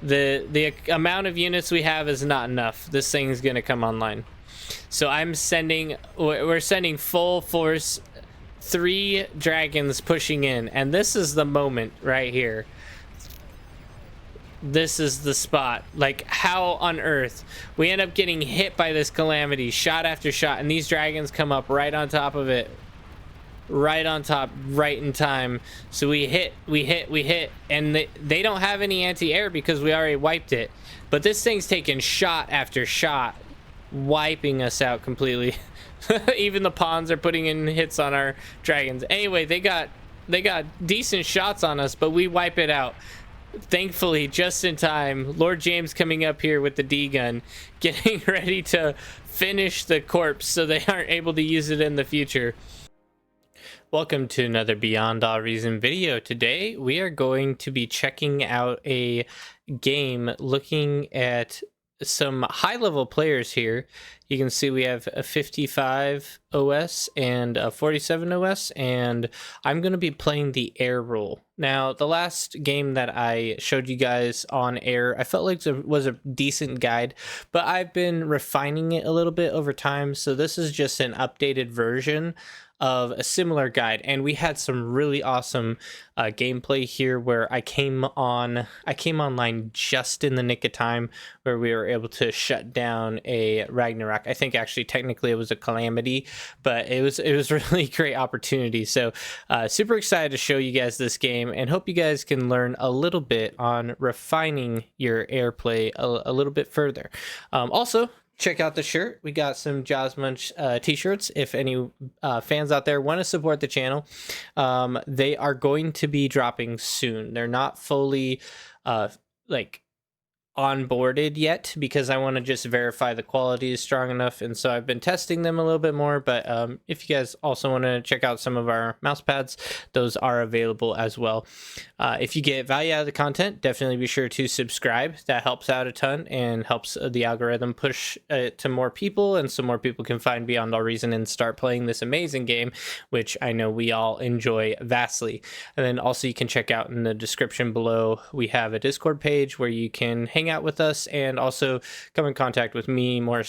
The amount of units we have is not enough. This thing's gonna come online. So we're sending full force, 3 dragons pushing in, and this is the moment right here. This is the spot. Like, how on earth we end up getting hit by this Calamity shot after shot, and these dragons come up right on top of it, right on top, right in time. So we hit, and they don't have any anti-air because we already wiped it, but this thing's taking shot after shot, wiping us out completely. Even the pawns are putting in hits on our dragons. Anyway, they got decent shots on us, but we wipe it out. Thankfully, just in time. Lord James coming up here with the D gun, getting ready to finish the corpse so they aren't able to use it in the future. Welcome to another Beyond All Reason video. Today we are going to be checking out a game, looking at some high-level players here. You can see we have a 55 OS and a 47 OS, and I'm going to be playing the air role. Now, the last game that I showed you guys on air, I felt like it was a decent guide, but I've been refining it a little bit over time, so this is just an updated version of a similar guide, and we had some really awesome gameplay here where I came online just in the nick of time, where we were able to shut down a Ragnarok. I think actually technically it was a Calamity, but it was really great opportunity. So super excited to show you guys this game, and hope you guys can learn a little bit on refining your airplay a little bit further. Also, check out the shirt. We got some Jaws Munch t-shirts. If any fans out there want to support the channel, they are going to be dropping soon. They're not fully onboarded yet because I want to just verify the quality is strong enough, and so I've been testing them a little bit more. But if you guys also want to check out some of our mouse pads, those are available as well. If you get value out of the content, definitely be sure to subscribe. That helps out a ton and helps the algorithm push it to more people, and so more people can find Beyond All Reason and start playing this amazing game, which I know we all enjoy vastly. And then also you can check out in the description below, we have a Discord page where you can hang out with us and also come in contact with me more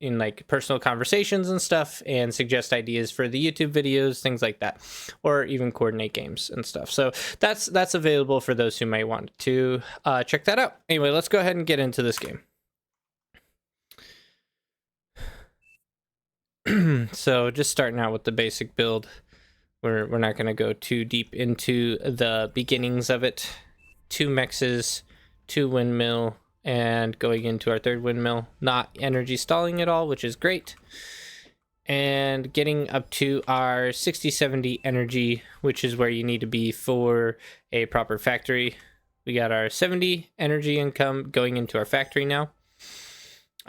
in like personal conversations and stuff, and suggest ideas for the YouTube videos, things like that, or even coordinate games and stuff. So that's available for those who might want to check that out. Anyway, let's go ahead and get into this game. So just starting out with the basic build. We're not going to go too deep into the beginnings of it. 2 mexes, 2 windmill, and going into our 3rd windmill, not energy stalling at all, which is great, and getting up to our 60-70 energy, which is where you need to be for a proper factory. We got our 70 energy income going into our factory now,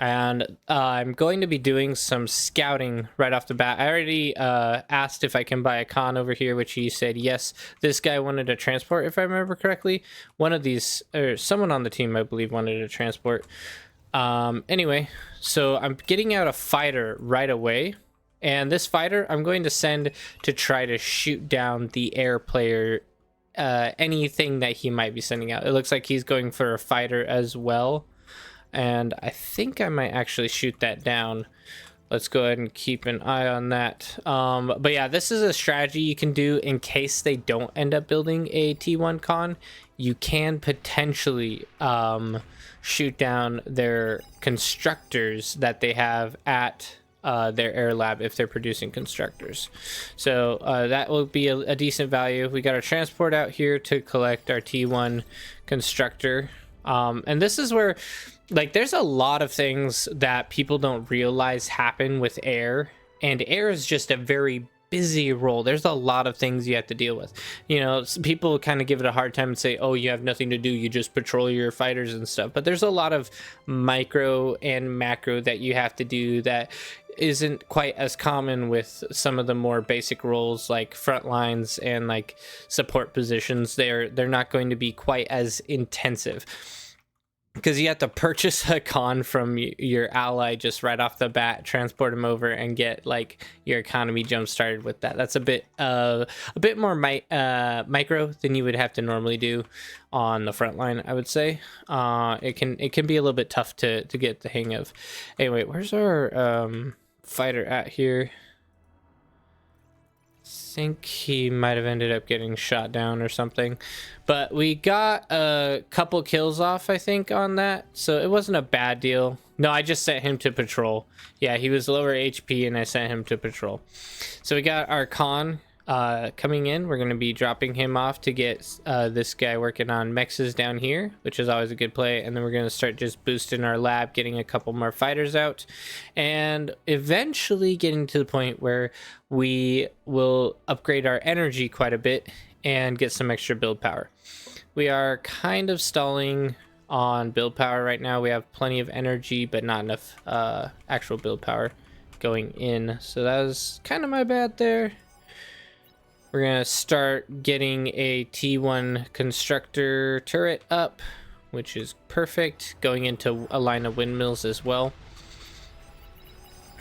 and I'm going to be doing some scouting right off the bat. I already asked if I can buy a con over here, which he said yes. This guy wanted a transport, if I remember correctly. One of these, or someone on the team, I believe, wanted a transport. Anyway, so I'm getting out a fighter right away, and this fighter I'm going to send to try to shoot down the air player, anything that he might be sending out. It looks like he's going for a fighter as well, and I think I might actually shoot that down. Let's go ahead and keep an eye on that. But yeah, this is a strategy you can do in case they don't end up building a T1 con. You can potentially shoot down their constructors that they have at their air lab if they're producing constructors. So that will be a decent value. We got our transport out here to collect our T1 constructor. And this is where, like, there's a lot of things that people don't realize happen with air, and air is just a very busy role. There's a lot of things you have to deal with. You know, people kind of give it a hard time and say, oh, you have nothing to do, you just patrol your fighters and stuff, but there's a lot of micro and macro that you have to do that isn't quite as common with some of the more basic roles like front lines and like support positions. They're not going to be quite as intensive. because you have to purchase a con from your ally just right off the bat, transport him over, and get like your economy jump started with that. That's a bit more micro than you would have to normally do on the front line, I would say. It can be a little bit tough to get the hang of. Anyway, where's our fighter at here? Think he might have ended up getting shot down or something, but we got a couple kills off, I think, on that, so it wasn't a bad deal. No, I just sent him to patrol. Yeah, he was lower HP and I sent him to patrol. So we got our con coming in. We're going to be dropping him off to get this guy working on mexes down here, which is always a good play. And then we're going to start just boosting our lab, getting a couple more fighters out, and eventually getting to the point where we will upgrade our energy quite a bit and get some extra build power. We are kind of stalling on build power right now. We have plenty of energy, but not enough actual build power going in. So that was kind of my bad there. We're gonna start getting a T1 constructor turret up, which is perfect. Going into a line of windmills as well.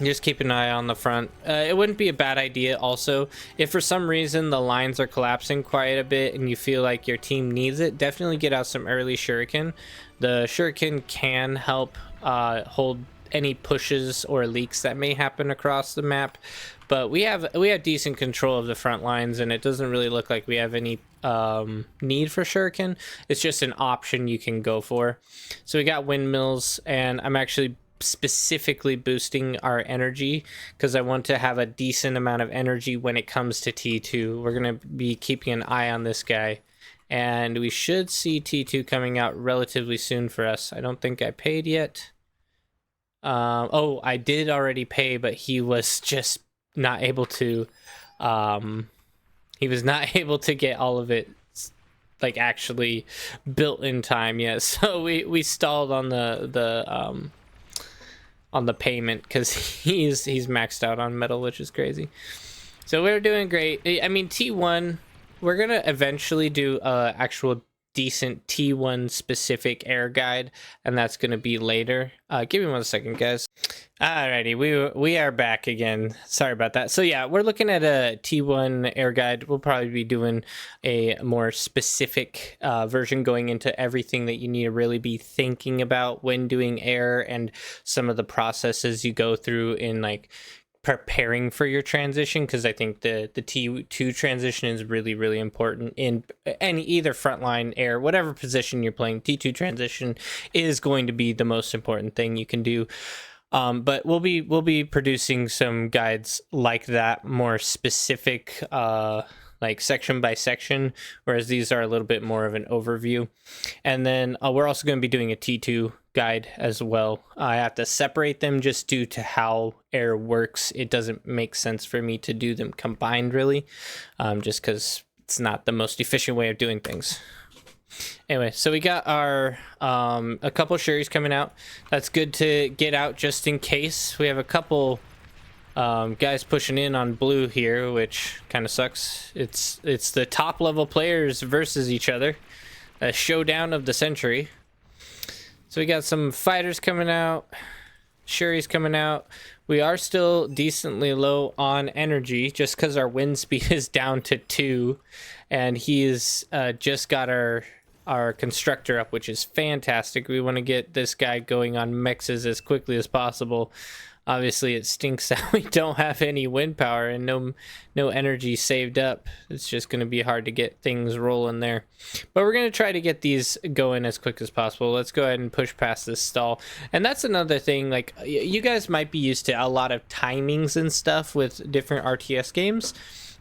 Just keep an eye on the front. It wouldn't be a bad idea also, if for some reason the lines are collapsing quite a bit and you feel like your team needs it, definitely get out some early shuriken. The shuriken can help hold any pushes or leaks that may happen across the map, but we have decent control of the front lines, and it doesn't really look like we have any need for shuriken. It's just an option you can go for. So we got windmills, and I'm actually specifically boosting our energy because I want to have a decent amount of energy when it comes to T2. We're going to be keeping an eye on this guy, and we should see T2 coming out relatively soon for us. I don't think I paid yet. Oh, I did already pay, but he was just not able to get all of it like actually built in time yet. So we stalled on the payment because he's maxed out on metal, which is crazy. So we're doing great. I mean, T1, we're gonna eventually do actual decent T1 specific air guide, and that's going to be later. Give me 1 second, guys. Alrighty, we are back again. Sorry about that. So yeah, we're looking at a T1 air guide. We'll probably be doing a more specific version, going into everything that you need to really be thinking about when doing air, and some of the processes you go through in like preparing for your transition, because I think the T2 transition is really, really important in any either frontline, air, whatever position you're playing. T2 transition is going to be the most important thing you can do. But we'll be producing some guides like that, more specific, like section by section, whereas these are a little bit more of an overview. And then we're also going to be doing a T2 guide as well. I have to separate them just due to how air works. It doesn't make sense for me to do them combined, really, just because it's not the most efficient way of doing things. Anyway, so we got our a couple Sherries coming out. That's good to get out just in case. We have a couple guys pushing in on blue here, which kind of sucks. It's the top level players versus each other, a showdown of the century. So we got some fighters coming out, Sherry's coming out. We are still decently low on energy just because our wind speed is down to 2, and he's just got our constructor up, which is fantastic. We want to get this guy going on mexes as quickly as possible. Obviously, it stinks that we don't have any wind power and no energy saved up. It's just going to be hard to get things rolling there. But we're going to try to get these going as quick as possible. Let's go ahead and push past this stall. And that's another thing. Like, you guys might be used to a lot of timings and stuff with different RTS games,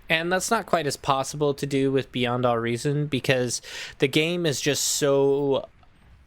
and that's not quite as possible to do with Beyond All Reason, because the game is just so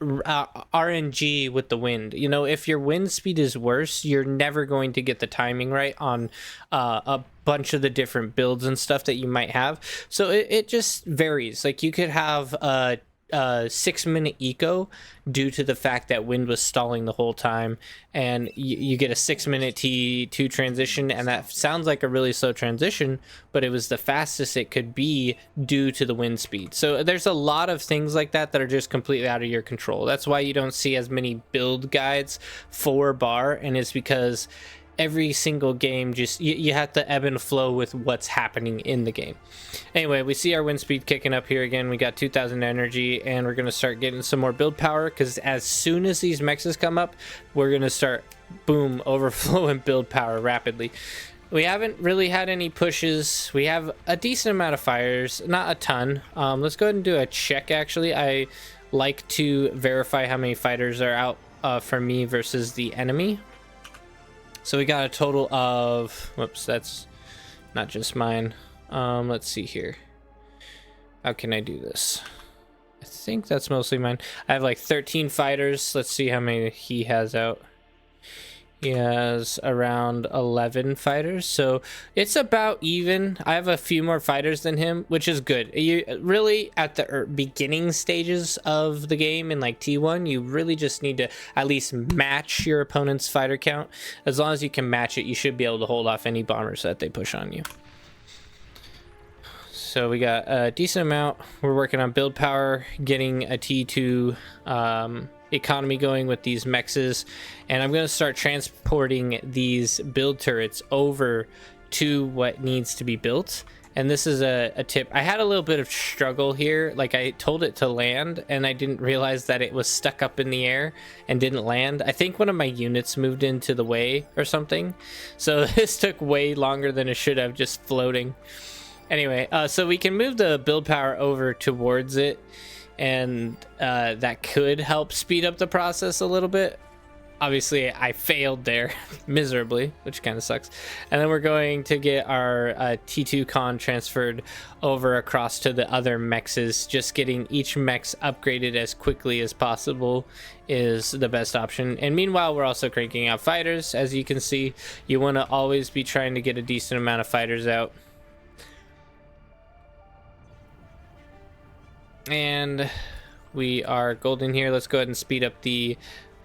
RNG with the wind. You know, if your wind speed is worse, you're never going to get the timing right on a bunch of the different builds and stuff that you might have. So it just varies. Like, you could have a 6-minute eco due to the fact that wind was stalling the whole time, and you get a 6-minute T2 transition, and that sounds like a really slow transition, but it was the fastest it could be due to the wind speed. So there's a lot of things like that that are just completely out of your control. That's why you don't see as many build guides for bar, and it's because every single game, just you have to ebb and flow with what's happening in the game. Anyway, we see our wind speed kicking up here again. We got 2,000 energy, and we're going to start getting some more build power, because as soon as these mexes come up, we're going to start, boom, overflowing build power rapidly. We haven't really had any pushes. We have a decent amount of fires, not a ton. Let's go ahead and do a check, actually. I like to verify how many fighters are out for me versus the enemy. So we got a total of, whoops, that's not just mine. Let's see here. How can I do this? I think that's mostly mine. I have like 13 fighters. Let's see how many he has out. He has around 11 fighters, so it's about even. I have a few more fighters than him, which is good. You really, at the beginning stages of the game in like T1, you really just need to at least match your opponent's fighter count. As long as you can match it, you should be able to hold off any bombers that they push on you. So we got a decent amount. We're working on build power, getting a T2 economy going with these mexes, and I'm going to start transporting these build turrets over to what needs to be built. And this is a tip. I had a little bit of struggle here. Like, I told it to land, and I didn't realize that it was stuck up in the air and didn't land. I think one of my units moved into the way or something, so this took way longer than it should have, just floating. Anyway, so we can move the build power over towards it, and that could help speed up the process a little bit. Obviously, I failed there miserably, which kind of sucks. And then we're going to get our T2 con transferred over across to the other mexes. Just getting each mex upgraded as quickly as possible is the best option. And meanwhile, we're also cranking out fighters. As you can see, you want to always be trying to get a decent amount of fighters out. And we are golden here. Let's go ahead and speed up the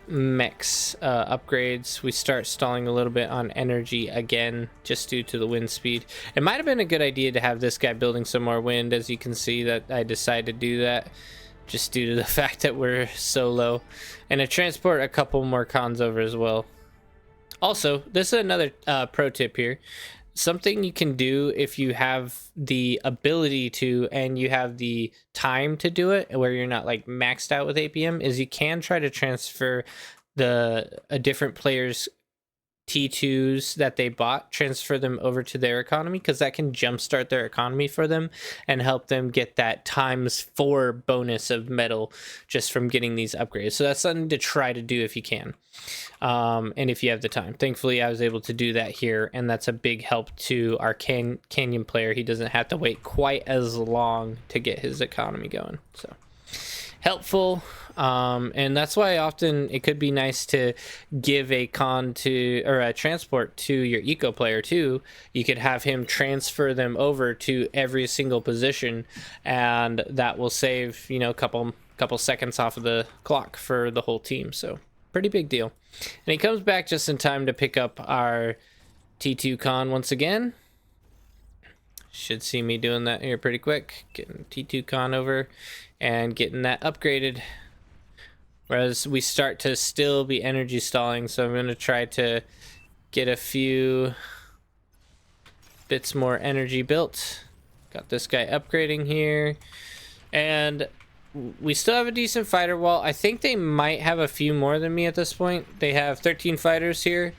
mechs upgrades. We start stalling a little bit on energy again, just due to the wind speed. It might have been a good idea to have this guy building some more wind. As you can see, that I decided to do that just due to the fact that we're so low, and to transport a couple more cons over as well. Also, this is another pro tip here. Something you can do if you have the ability to, and you have the time to do it, where you're not like maxed out with APM, is you can try to transfer a different player's T2s that they bought, transfer them over to their economy, because that can jumpstart their economy for them and help them get that ×4 bonus of metal just from getting these upgrades. So that's something to try to do if you can, and if you have the time. Thankfully, I was able to do that here, and that's a big help to our Canyon player. He doesn't have to wait quite as long to get his economy going, so helpful. And that's why often it could be nice to give a con to, or a transport to your eco player too. You could have him transfer them over to every single position, and that will save, you know, a couple seconds off of the clock for the whole team. So pretty big deal. And he comes back just in time to pick up our T2 con once again. Should see me doing that here pretty quick, getting T2 con over and getting that upgraded. Whereas we start to still be energy stalling, so I'm going to try to get a few bits more energy built. Got this guy upgrading here, and we still have a decent fighter wall. I think they might have a few more than me at this point. They have 13 fighters here.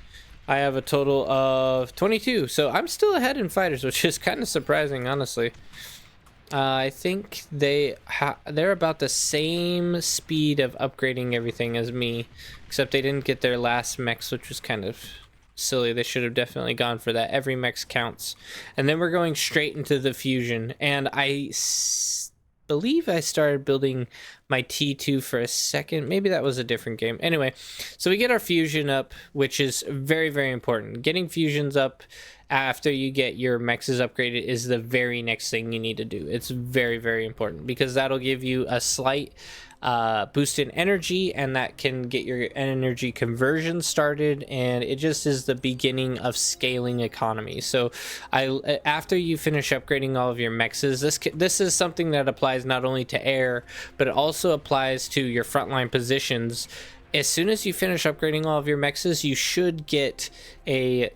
I have a total of 22, so I'm still ahead in fighters, which is kind of surprising, honestly. I think they're about the same speed of upgrading everything as me, except they didn't get their last mechs, which was kind of silly. They should have definitely gone for that. Every mechs counts. And then we're going straight into the fusion, and I believe I started building my T2 for a second. Maybe that was a different game. Anyway, so we get our fusion up, which is very, very important. Getting fusions up after you get your mexes upgraded is the very next thing you need to do. It's very, very important because that'll give you a slight boost in energy, and that can get your energy conversion started, and it just is the beginning of scaling economy. So after you finish upgrading all of your mexes, this is something that applies not only to air, but it also applies to your frontline positions. As soon as you finish upgrading all of your mexes, you should get a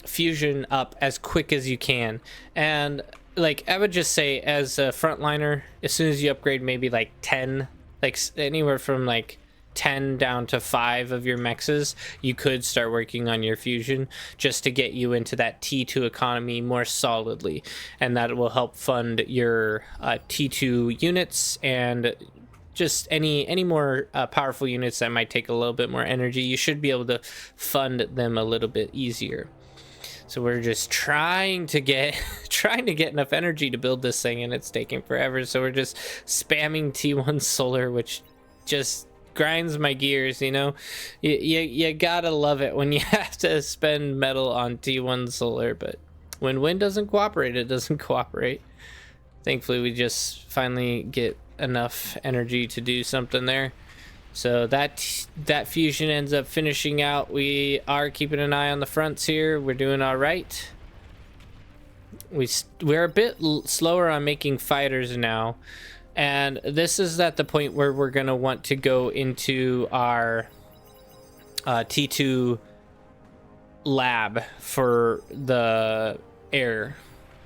fusion up as quick as you can. And like, I would just say, as a frontliner, as soon as you upgrade maybe like 10, like anywhere from like 10 down to 5 of your mexes, you could start working on your fusion just to get you into that T2 economy more solidly, and that will help fund your T2 units and just any more powerful units that might take a little bit more energy. You should be able to fund them a little bit easier. So we're just trying to get enough energy to build this thing, and it's taking forever. So we're just spamming T1 solar, which just grinds my gears, you know. You gotta love it when you have to spend metal on T1 solar, but when wind doesn't cooperate, it doesn't cooperate. Thankfully, we just finally get enough energy to do something there. So that fusion ends up finishing out. We are keeping an eye on the fronts here. We're doing all right. We're a bit slower on making fighters now, and this is at the point where we're gonna want to go into our T2 lab for the air,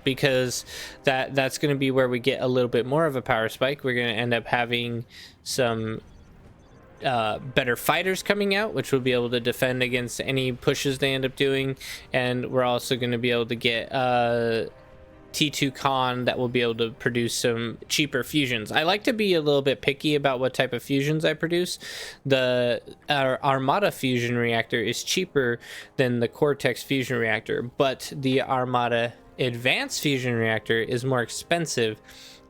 because that's going to be where we get a little bit more of a power spike. We're going to end up having some better fighters coming out, which will be able to defend against any pushes they end up doing, and we're also going to be able to get T2 con that will be able to produce some cheaper fusions. I like to be a little bit picky about what type of fusions I produce. The Armada fusion reactor is cheaper than the Cortex fusion reactor, but the Armada advanced fusion reactor is more expensive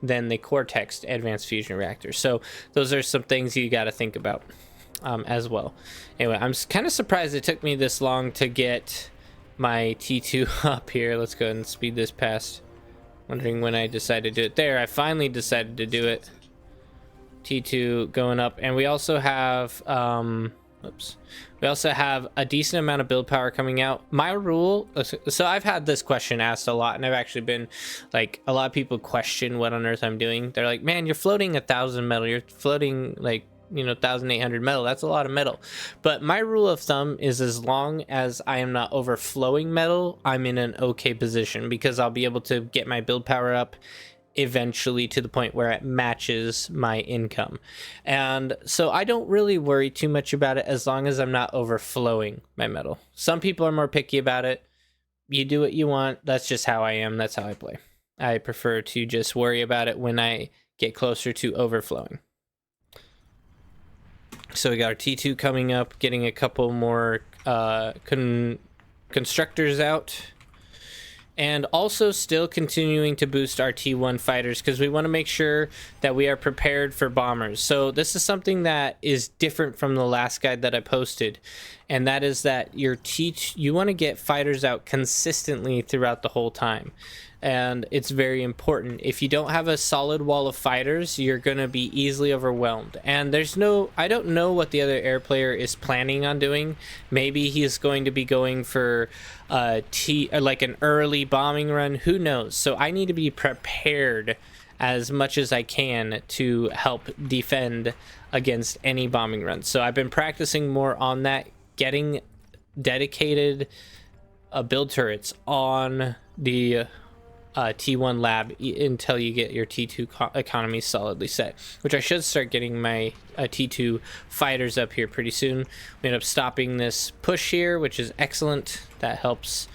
than the Cortex advanced fusion reactor. So those are some things you got to think about as well. Anyway, I'm kind of surprised it took me this long to get my T2 up here. Let's go ahead and speed this past. Wondering when I decided to do it. There, I finally decided to do it. T2 going up, and we also have we also have a decent amount of build power coming out. My rule, so I've had this question asked a lot, and I've actually been like, a lot of people question what on earth I'm doing. They're like, man, you're floating 1,000 metal, you're floating like, you know, 1,800 metal. That's a lot of metal. But my rule of thumb is, as long as I am not overflowing metal, I'm in an okay position, because I'll be able to get my build power up eventually to the point where it matches my income. And so I don't really worry too much about it as long as I'm not overflowing my metal. Some people are more picky about it. You do what you want. That's just how I am. That's how I play. I prefer to just worry about it when I get closer to overflowing. So we got our T2 coming up, getting a couple more constructors out, and also still continuing to boost our T1 fighters, because we want to make sure that we are prepared for bombers. So this is something that is different from the last guide that I posted, and that is that you want to get fighters out consistently throughout the whole time. And it's very important. If you don't have a solid wall of fighters, you're going to be easily overwhelmed. And I don't know what the other air player is planning on doing. Maybe he's going to be going for like an early bombing run. Who knows? So I need to be prepared as much as I can to help defend against any bombing runs. So I've been practicing more on that, getting dedicated build turrets on the T1 lab until you get your T2 economy solidly set, which I should start getting my T2 fighters up here pretty soon. We end up stopping this push here, which is excellent. That helps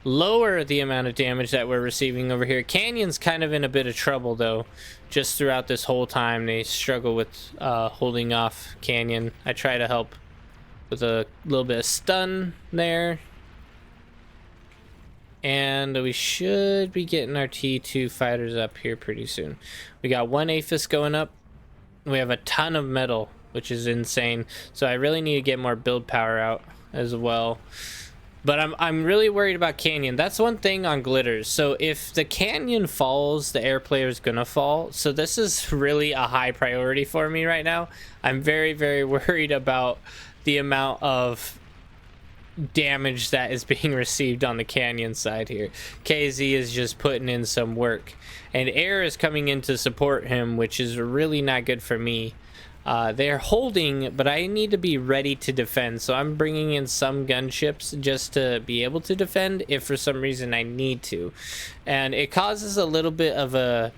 lower the amount of damage that we're receiving over here. Canyon's kind of in a bit of trouble though. Just throughout this whole time they struggle with holding off Canyon. I try to help with a little bit of stun there. And we should be getting our T2 fighters up here pretty soon. We got one Aphis going up. We have a ton of metal, which is insane. So I really need to get more build power out as well. But I'm really worried about Canyon. That's one thing on glitters. So if the Canyon falls, the air player is gonna fall. So this is really a high priority for me right now. I'm very, very worried about the amount of damage that is being received on the Canyon side here. KZ is just putting in some work. And air is coming in to support him, which is really not good for me. They're holding, but I need to be ready to defend, so I'm bringing in some gunships just to be able to defend if for some reason I need to. And it causes a little bit of a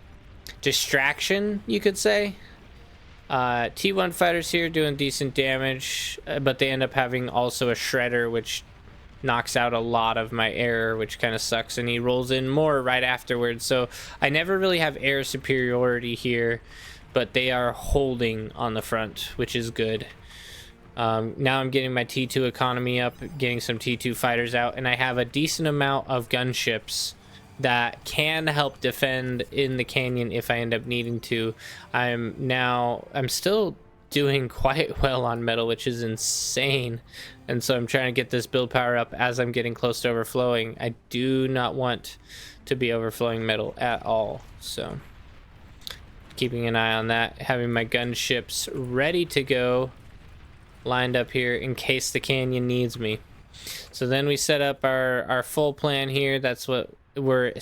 distraction, you could say. T1 fighters here doing decent damage, but they end up having also a shredder, which knocks out a lot of my air, which kind of sucks, and he rolls in more right afterwards. So I never really have air superiority here, but they are holding on the front, which is good. Now I'm getting my T2 economy up, getting some T2 fighters out, and I have a decent amount of gunships that can help defend in the canyon if I end up needing to. I'm still doing quite well on metal, which is insane, and so I'm trying to get this build power up as I'm getting close to overflowing. I do not want to be overflowing metal at all, so keeping an eye on that, having my gunships ready to go, lined up here in case the canyon needs me. So then we set up our full plan here. That's what we're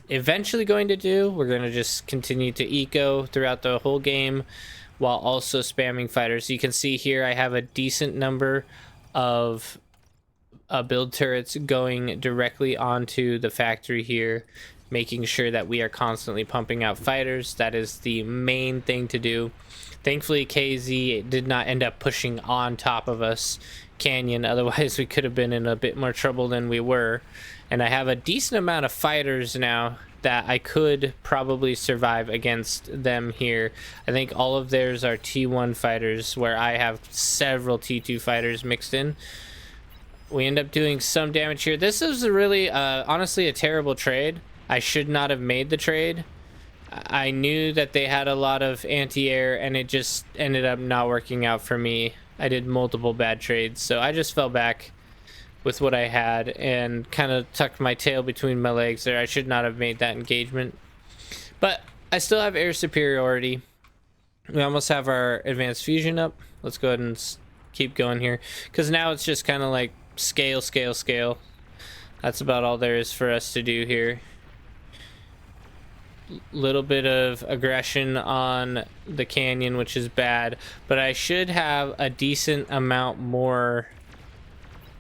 eventually going to do. We're going to just continue to eco throughout the whole game while also spamming fighters. You can see here I have a decent number of build turrets going directly onto the factory here, making sure that we are constantly pumping out fighters. That is the main thing to do. Thankfully, KZ did not end up pushing on top of us, Canyon. Otherwise, we could have been in a bit more trouble than we were. And I have a decent amount of fighters now that I could probably survive against them here. I think all of theirs are T1 fighters, where I have several T2 fighters mixed in. We end up doing some damage here. This is really, honestly, a terrible trade. I should not have made the trade. I knew that they had a lot of anti-air, and it just ended up not working out for me. I did multiple bad trades, so I just fell back with what I had and kind of tucked my tail between my legs there. I should not have made that engagement, but I still have air superiority. We almost have our advanced fusion up. Let's go ahead and keep going here, because now it's just kind of like scale. That's about all there is for us to do here. Little bit of aggression on the canyon, which is bad, but I should have a decent amount more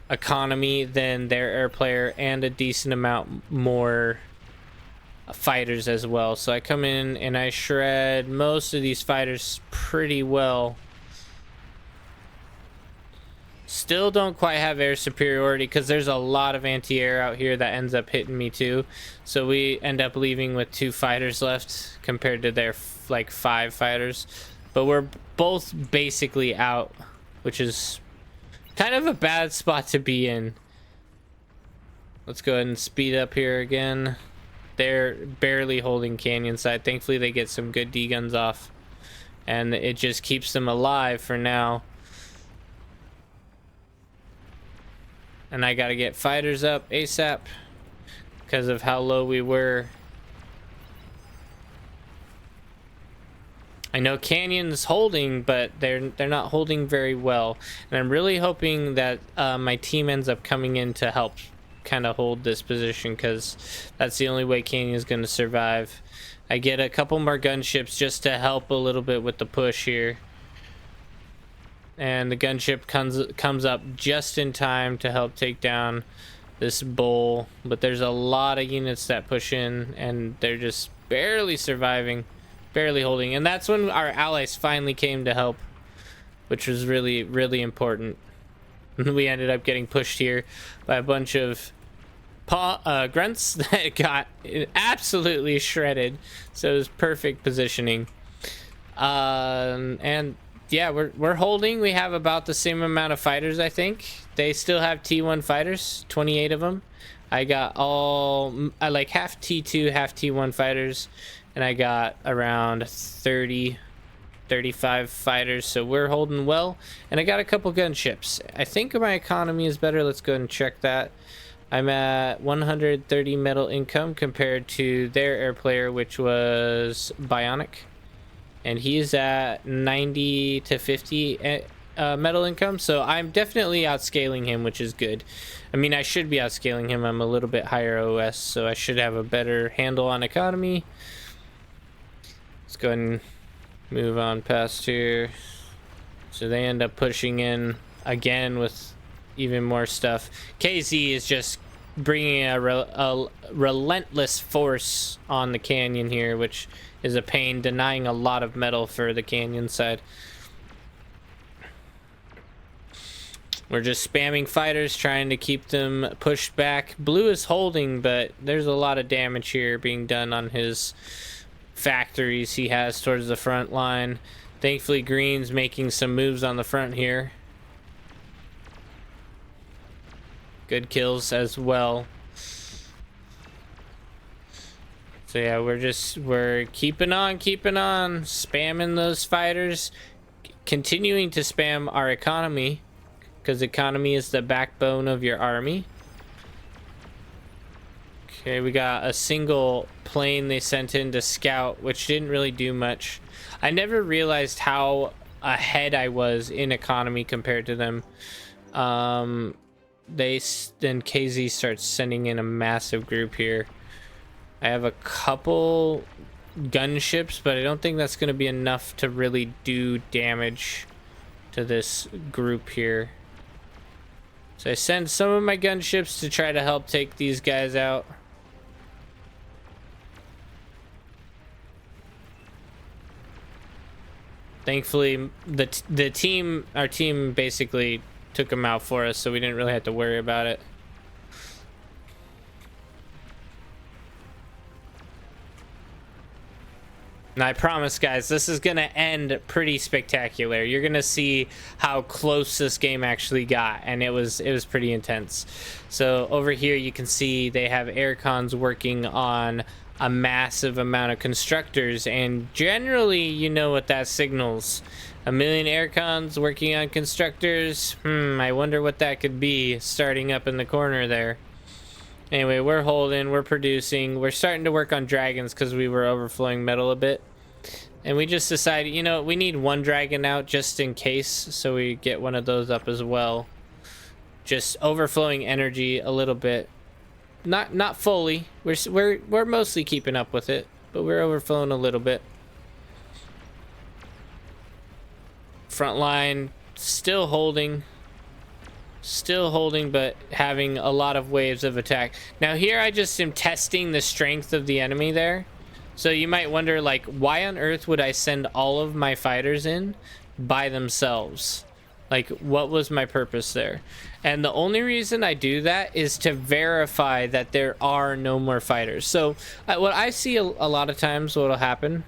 economy than their air player and a decent amount more fighters as well. So I come in and I shred most of these fighters pretty well. Still don't quite have air superiority because there's a lot of anti-air out here that ends up hitting me too. So we end up leaving with 2 fighters left compared to their like 5 fighters. But we're both basically out, which is kind of a bad spot to be in. Let's go ahead and speed up here again. They're barely holding canyon side. Thankfully they get some good D guns off, and it just keeps them alive for now. And I gotta get fighters up ASAP because of how low we were. I know Canyon's holding, but they're not holding very well. And I'm really hoping that my team ends up coming in to help kind of hold this position, because that's the only way Canyon's going to survive. I get a couple more gunships just to help a little bit with the push here. And the gunship comes up just in time to help take down this bull. But there's a lot of units that push in, and they're just barely surviving, barely holding. And that's when our allies finally came to help, which was really, really important. We ended up getting pushed here by a bunch of grunts that got absolutely shredded. So it was perfect positioning. And yeah, we're holding. We have about the same amount of fighters, I think. They still have T1 fighters, 28 of them. I got like half T2, half T1 fighters, and I got around 30 35 fighters, so we're holding well. And I got a couple gunships. I think my economy is better. Let's go and check that. I'm at 130 metal income compared to their air player, which was Bionic. And he's at 90 to 50 metal income. So I'm definitely outscaling him, which is good. I mean, I should be outscaling him. I'm a little bit higher OS, so I should have a better handle on economy. Let's go ahead and move on past here. So they end up pushing in again with even more stuff. KZ is just bringing a relentless force on the canyon here, which is a pain, denying a lot of metal for the canyon side. We're just spamming fighters, trying to keep them pushed back. Blue is holding, but there's a lot of damage here being done on his factories he has towards the front line. Thankfully, green's making some moves on the front here. Good kills as well. So yeah, we're keeping on, spamming those fighters, continuing to spam our economy, because economy is the backbone of your army. Okay, we got a single plane they sent in to scout, which didn't really do much. I never realized how ahead I was in economy compared to them. Then KZ starts sending in a massive group here. I have a couple gunships, but I don't think that's going to be enough to really do damage to this group here. So I send some of my gunships to try to help take these guys out. Thankfully, our team basically took them out for us, so we didn't really have to worry about it. And I promise, guys, this is gonna end pretty spectacular. You're gonna see how close this game actually got, and it was pretty intense. So over here you can see they have aircons working on a massive amount of constructors, and generally you know what that signals. A million aircons working on constructors. I wonder what that could be starting up in the corner there. Anyway, we're holding, we're producing, we're starting to work on dragons because we were overflowing metal a bit. And we just decided, you know, we need one dragon out just in case, so we get one of those up as well. Just overflowing energy a little bit. Not fully. We're mostly keeping up with it, but we're overflowing a little bit. Front line still holding, but having a lot of waves of attack. Now here I just am testing the strength of the enemy there. So you might wonder, like, why on earth would I send all of my fighters in by themselves? Like, what was my purpose there? And the only reason I do that is to verify that there are no more fighters. So what I see a lot of times, what'll happen,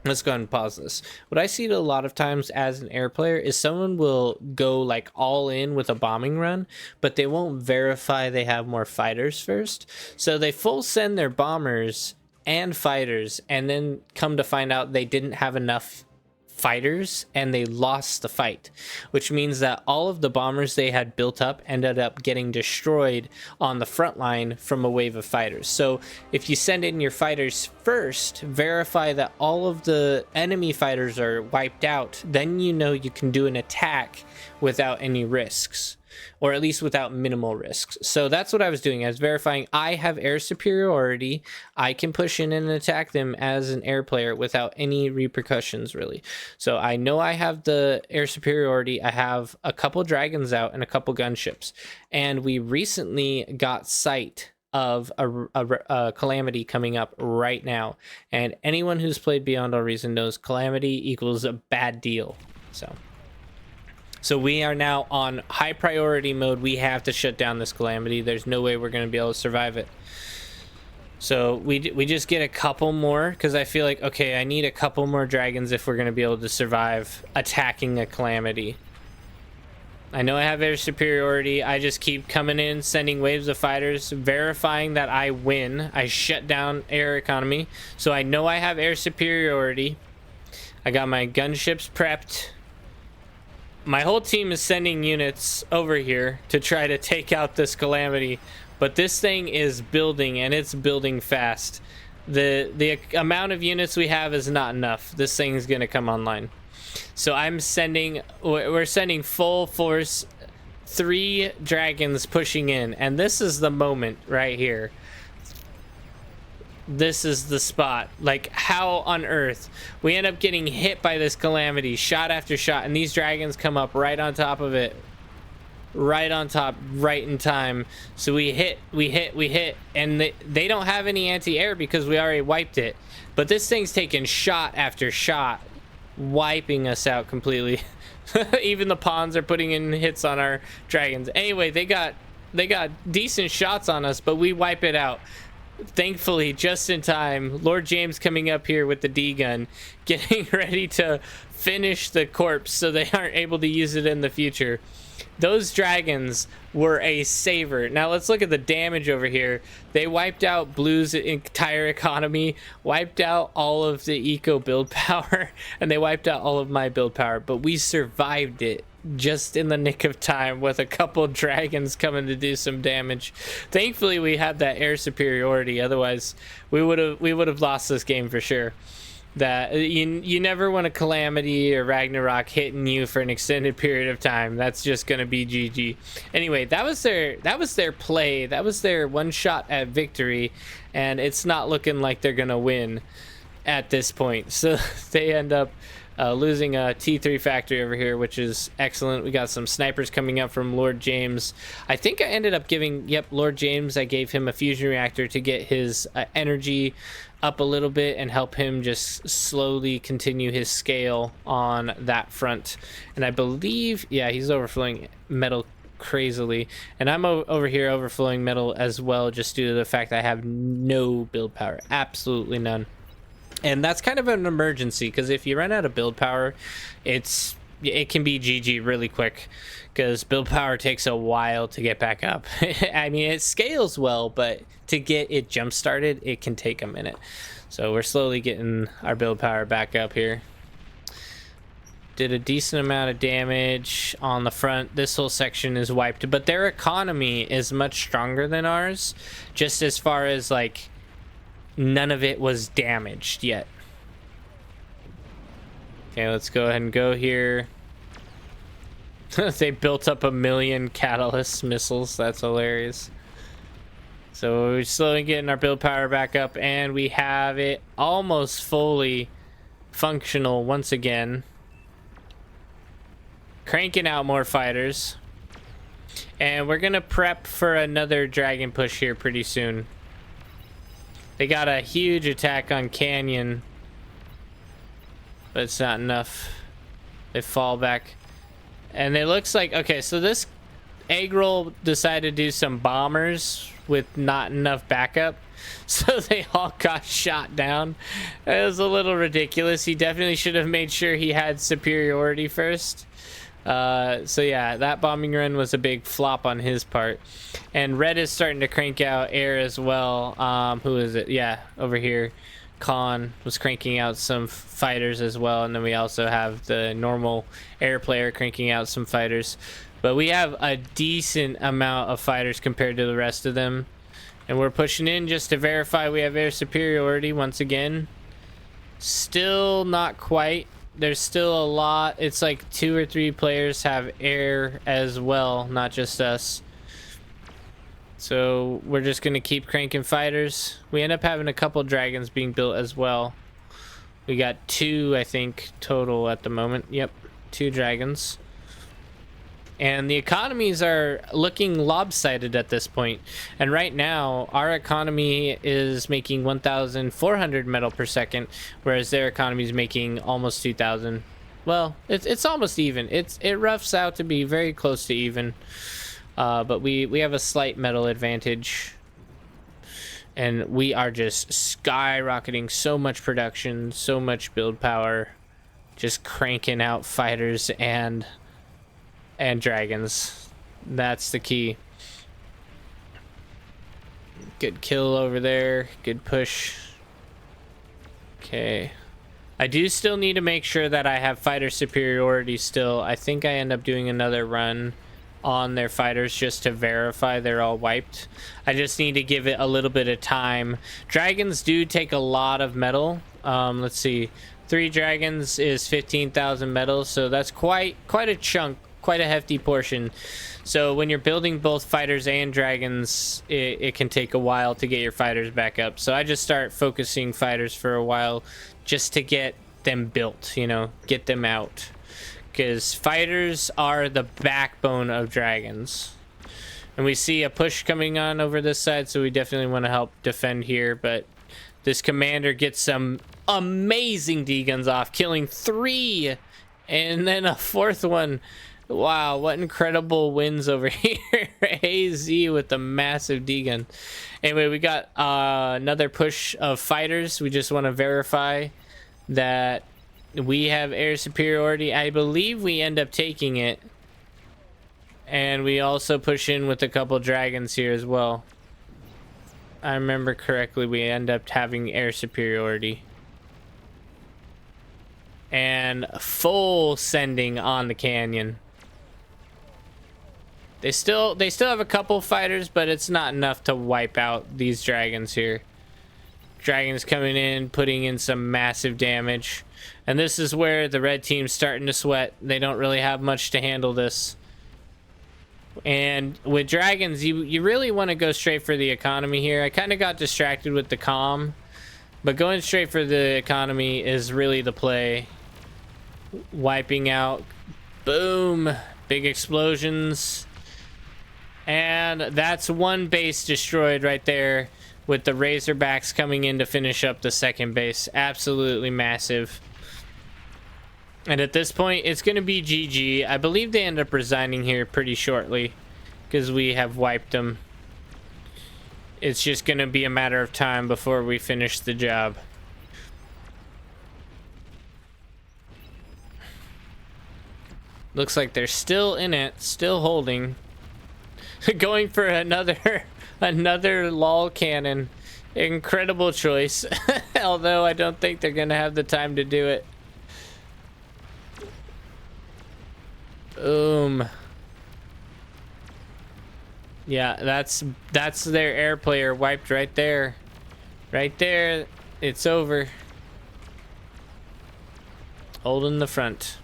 let's go ahead and pause this. What I see a lot of times as an air player is someone will go like all in with a bombing run, but they won't verify they have more fighters first. So they full send their bombers and fighters, and then come to find out they didn't have enough fighters and they lost the fight, which means that all of the bombers they had built up ended up getting destroyed on the front line from a wave of fighters. So if you send in your fighters first, verify that all of the enemy fighters are wiped out, then you know you can do an attack without any risks, or at least without minimal risks. So that's what I was doing. I was verifying I have air superiority. I can push in and attack them as an air player without any repercussions, really. So I know I have the air superiority. I have a couple dragons out and a couple gunships. And we recently got sight of a Calamity coming up right now. And anyone who's played Beyond All Reason knows Calamity equals a bad deal. So we are now on high priority mode. We have to shut down this Calamity. There's no way we're going to be able to survive it. So we just get a couple more, because I feel like, okay, I need a couple more dragons if we're going to be able to survive attacking a Calamity. I know I have air superiority. I just keep coming in, sending waves of fighters, verifying that I win. I shut down air economy. So I know I have air superiority. I got my gunships prepped. My whole team is sending units over here to try to take out this Calamity, but this thing is building, and it's building fast. The amount of units we have is not enough. This thing's gonna come online. So we're sending full force, 3 dragons pushing in, and this is the moment right here. This is the spot. Like, how on earth we end up getting hit by this Calamity shot after shot, and these dragons come up right on top of it, right on top, right in time. So we hit, and they don't have any anti-air because we already wiped it, but this thing's taking shot after shot, wiping us out completely. Even the pawns are putting in hits on our dragons. Anyway, they got decent shots on us, but we wipe it out. Thankfully, just in time. Lord James coming up here with the D gun, getting ready to finish the corpse so they aren't able to use it in the future. Those dragons were a saver. Now let's look at the damage over here. They wiped out Blue's entire economy, wiped out all of the eco build power, and they wiped out all of my build power, but we survived it just in the nick of time with a couple dragons coming to do some damage. Thankfully we had that air superiority, otherwise we would have lost this game for sure. That you never want a Calamity or Ragnarok hitting you for an extended period of time. That's just gonna be GG. Anyway, that was their play. That was their one shot at victory, and it's not looking like they're gonna win at this point. So they end up losing a T3 factory over here, which is excellent. We got some snipers coming up from Lord James. I think I ended up giving, yep, Lord James, I gave him a fusion reactor to get his energy up a little bit and help him just slowly continue his scale on that front. And I believe, yeah, he's overflowing metal crazily, and I'm over here overflowing metal as well, just due to the fact I have no build power, absolutely none. And that's kind of an emergency, because if you run out of build power, it can be GG really quick, because build power takes a while to get back up. I mean, it scales well, but to get it jump started, it can take a minute. So we're slowly getting our build power back up here. Did a decent amount of damage on the front. This whole section is wiped, but their economy is much stronger than ours, just as far as like none of it was damaged yet. Okay, let's go ahead and go here. They built up 1 million catalyst missiles. That's hilarious. So we're slowly getting our build power back up, and we have it almost fully functional once again. Cranking out more fighters. And we're gonna prep for another dragon push here pretty soon. They got a huge attack on Canyon, but it's not enough. They fall back. And it looks like, okay, so this egg roll decided to do some bombers with not enough backup, so they all got shot down. It was a little ridiculous. He definitely should have made sure he had superiority first. So yeah, that bombing run was a big flop on his part. And Red is starting to crank out air as well. Who is it? Yeah, over here. Khan was cranking out some fighters as well, and then we also have the normal air player cranking out some fighters. But we have a decent amount of fighters compared to the rest of them, and we're pushing in just to verify we have air superiority once again. Still not quite. There's still a lot. It's like 2 or 3 players have air as well, not just us. So we're just gonna keep cranking fighters. We end up having a couple dragons being built as well. We got 2, I think, total at the moment. Yep, 2 dragons. And the economies are looking lopsided at this point. And right now, our economy is making 1,400 metal per second, whereas their economy is making almost 2,000. Well, it's almost even. It roughs out to be very close to even. But we have a slight metal advantage. And we are just skyrocketing so much production, so much build power, just cranking out fighters and dragons. That's the key. Good kill over there. Good push. Okay. I do still need to make sure that I have fighter superiority still. I think I end up doing another run on their fighters just to verify they're all wiped. I just need to give it a little bit of time. Dragons do take a lot of metal. Let's see, 3 dragons is 15,000 metal, so that's quite a chunk, quite a hefty portion. So when you're building both fighters and dragons, it can take a while to get your fighters back up. So I just start focusing fighters for a while just to get them built, you know, get them out. Because fighters are the backbone of dragons. And we see a push coming on over this side, so we definitely want to help defend here. But this commander gets some amazing D-guns off, killing 3 and then a 4th one. Wow, what incredible wins over here. AZ with the massive D-gun. Anyway, we got another push of fighters. We just want to verify that we have air superiority. I believe we end up taking it. And we also push in with a couple dragons here as well. I remember correctly, we end up having air superiority. And full sending on the canyon. They still have a couple fighters, but it's not enough to wipe out these dragons here. Dragons coming in, putting in some massive damage. And this is where the red team's starting to sweat. They don't really have much to handle this. And with dragons, you really want to go straight for the economy here. I kind of got distracted with the comm, but going straight for the economy is really the play. Wiping out. Boom. Big explosions. And that's one base destroyed right there, with the Razorbacks coming in to finish up the second base. Absolutely massive. And at this point, it's going to be GG. I believe they end up resigning here pretty shortly because we have wiped them. It's just going to be a matter of time before we finish the job. Looks like they're still in it, still holding. Going for another lol cannon. Incredible choice. Although I don't think they're gonna have the time to do it. Boom. Yeah, that's their air player wiped right there. Right there. It's over. Holding the front.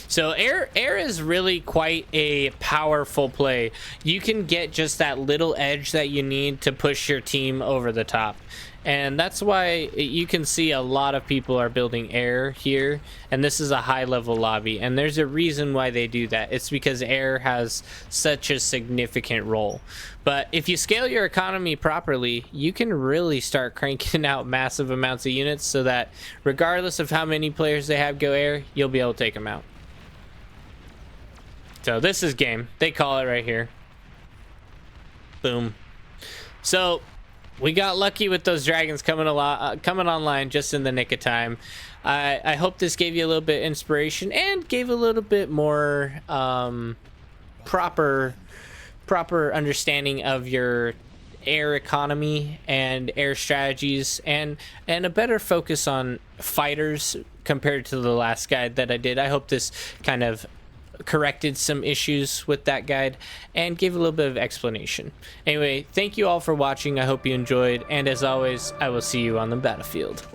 So air is really quite a powerful play. You can get just that little edge that you need to push your team over the top. And that's why you can see a lot of people are building air here. And this is a high level lobby. And there's a reason why they do that. It's because air has such a significant role. But if you scale your economy properly, you can really start cranking out massive amounts of units so that regardless of how many players they have go air, you'll be able to take them out. So this is game. They call it right here. Boom. So we got lucky with those dragons coming online just in the nick of time. I hope this gave you a little bit of inspiration and gave a little bit more proper understanding of your air economy and air strategies, and a better focus on fighters compared to the last guide that I did. I hope this kind of corrected some issues with that guide and gave a little bit of explanation. Anyway, thank you all for watching. I hope you enjoyed, and as always, I will see you on the battlefield.